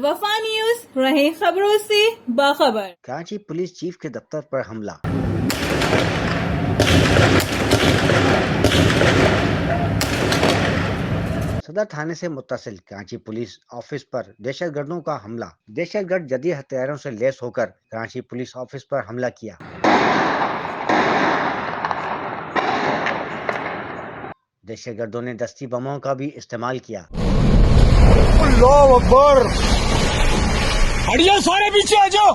الوفا news, رہیں خبروں سے باخبر۔ کراچی پولیس چیف کے دفتر پر حملہ۔ صدر تھانے سے متصل کراچی پولیس آفس پر دہشت گردوں کا حملہ۔ دہشت گرد جدید ہتھیاروں سے لیس ہو کر کراچی پولیس آفس پر حملہ کیا۔ دہشت گردوں نے دستی بموں کا بھی استعمال کیا۔ اللہ اکبر! ہٹیے سارے پیچھے آ جاؤ،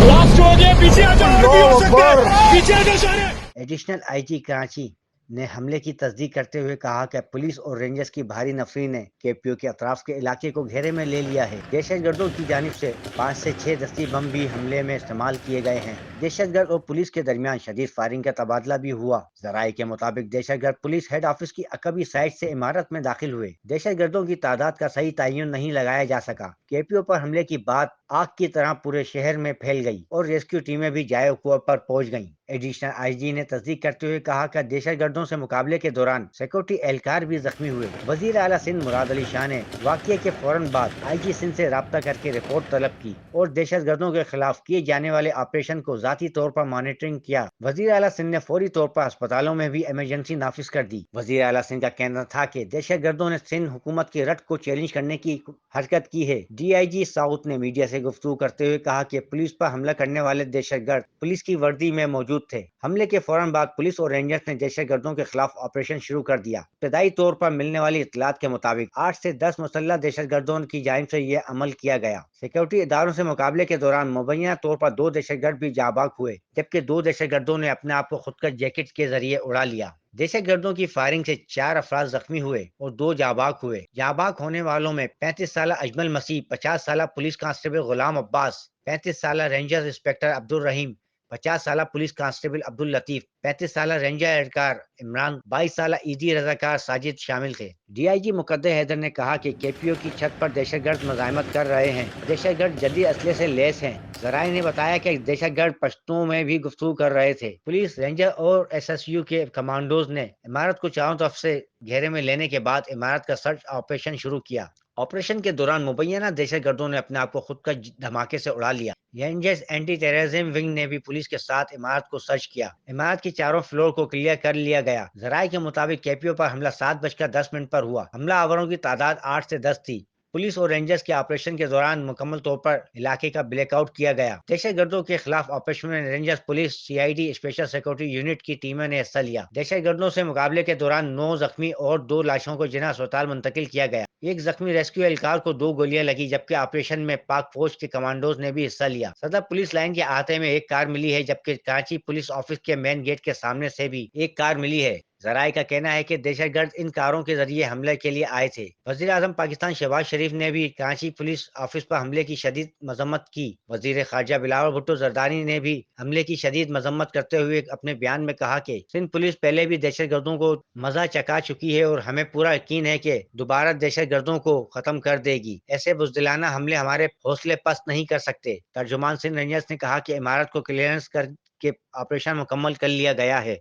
لاسٹ ہو جائے، پیچھے آ جاؤ، اور بھی ہو سکتا ہے، پیچھے آ جاؤ سارے۔ ایڈیشنل آئی جی کراچی نے حملے کی تصدیق کرتے ہوئے کہا کہ پولیس اور رینجرز کی بھاری نفری نے کے پی او کے اطراف کے علاقے کو گھیرے میں لے لیا ہے۔ دہشت گردوں کی جانب سے 5 سے 6 دستی بم بھی حملے میں استعمال کیے گئے ہیں۔ دہشت گرد اور پولیس کے درمیان شدید فائرنگ کا تبادلہ بھی ہوا۔ ذرائع کے مطابق دہشت گرد پولیس ہیڈ آفس کی عقبی سائٹ سے عمارت میں داخل ہوئے۔ دہشت گردوں کی تعداد کا صحیح تعین نہیں لگایا جا سکا۔ کے پی او پر حملے کی بات آگ کی طرح پورے شہر میں پھیل گئی اور ریسکیو ٹیمیں بھی جائے وقوع پر پہنچ گئیں۔ ایڈیشنل آئی جی نے تصدیق کرتے ہوئے کہا کہ دہشت گردوں سے مقابلے کے دوران سیکورٹی اہلکار بھی زخمی ہوئے۔ وزیر اعلیٰ سندھ مراد علی شاہ نے واقعے کے فوراً بعد آئی جی سندھ سے رابطہ کر کے رپورٹ طلب کی اور دہشت گردوں کے خلاف کیے جانے والے آپریشن کو ذاتی طور پر مانیٹرنگ کیا۔ وزیر اعلیٰ سندھ نے فوری طور پر ہسپتالوں میں بھی ایمرجنسی نافذ کر دی۔ وزیر اعلیٰ سندھ کا کہنا تھا کہ دہشت گردوں نے سندھ حکومت کی رٹ کو چیلنج کرنے کی حرکت کی ہے۔ ڈی آئی جی ساؤتھ نے میڈیا سے گفتگو کرتے ہوئے کہا کہ پولیس پر حملہ کرنے والے دہشت گرد پولیس کی وردی میں موجود تھے۔ حملے کے فوراً بعد پولیس اور رینجرز نے دہشت گردوں کے خلاف آپریشن شروع کر دیا۔ ابتدائی طور پر ملنے والی اطلاعات کے مطابق 8 سے 10 مسلح دہشت گردوں کی جانب سے یہ عمل کیا گیا۔ سیکورٹی اداروں سے مقابلے کے دوران مبینہ طور پر 2 دہشت گرد بھی جاں بحق ہوئے، جبکہ 2 دہشت گردوں نے اپنے آپ کو خودکش جیکٹ کے ذریعے اڑا لیا۔ دہشت گردوں کی فائرنگ سے 4 افراد زخمی ہوئے اور 2 جاں بحق ہوئے۔ جاں بحق ہونے والوں میں 35 سالہ اجمل مسیح، 50 سالہ پولیس کانسٹیبل غلام عباس، 35 سالہ رینجر انسپکٹر عبدالرحیم، 50 سالہ پولیس کانسٹیبل عبداللطیف، 35 سالہ رینجر اہلکار عمران، 22 سالہ ایدی رضاکار ساجد شامل تھے۔ ڈی آئی جی مقدر حیدر نے کہا کہ کے پی او کی چھت پر دہشت گرد مزاحمت کر رہے ہیں۔ دہشت گرد جدید اسلحے سے لیس ہیں۔ ذرائع نے بتایا کہ دہشت گرد پشتوں میں بھی گفتگو کر رہے تھے۔ پولیس، رینجر اور ایس ایس یو کے کمانڈوز نے عمارت کو چاروں طرف سے گھیرے میں لینے کے بعد عمارت کا سرچ آپریشن شروع کیا۔ آپریشن کے دوران مبینہ دہشت گردوں نے اپنے آپ کو خود کا دھماکے سے اڑا لیا۔ رینجرز اینٹی ٹیررزم ونگ نے بھی پولیس کے ساتھ عمارت کو سرچ کیا۔ عمارت کی چاروں فلور کو کلیئر کر لیا گیا۔ ذرائع کے مطابق کے پی او پر حملہ 7:10 پر ہوا۔ حملہ آوروں کی تعداد 8 سے 10 تھی۔ پولیس اور رینجرز کے آپریشن کے دوران مکمل طور پر علاقے کا بلیک آؤٹ کیا گیا۔ دہشت گردوں کے خلاف آپریشن میں rangers, police, C I D special security unit کی ٹیموں نے حصہ لیا۔ دہشت گردوں سے مقابلے کے دوران 9 زخمی اور 2 لاشوں کو جناح اسپتال منتقل کیا گیا۔ ایک زخمی ریسکیو اہلکار کو 2 گولیاں لگی، جبکہ آپریشن میں پاک فوج کے کمانڈوز نے بھی حصہ لیا۔ صدر پولیس لائن کے احاطے میں ایک کار ملی ہے، جبکہ کراچی پولیس آفس کے مین گیٹ کے سامنے سے بھی ایک کار ملی ہے۔ ذرائع کا کہنا ہے کہ دہشت گرد ان کاروں کے ذریعے حملے کے لیے آئے تھے۔ وزیر اعظم پاکستان شہباز شریف نے بھی کراچی پولیس آفس پر حملے کی شدید مذمت کی۔ وزیر خارجہ بلاول بھٹو زرداری نے بھی حملے کی شدید مذمت کرتے ہوئے اپنے بیان میں کہا کہ سندھ پولیس پہلے بھی دہشت گردوں کو مزہ چکھا چکی ہے اور ہمیں پورا یقین ہے کہ دوبارہ دہشت گردوں کو ختم کر دے گی۔ ایسے بزدلانہ حملے ہمارے حوصلے پست نہیں کر سکتے۔ ترجمان سندھ رینجرز نے کہا کہ عمارت کو کلیئرنس کر کے آپریشن مکمل کر لیا گیا ہے۔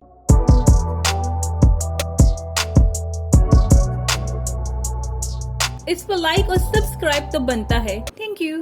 اس پر لائک اور سبسکرائب تو بنتا ہے۔ Thank you.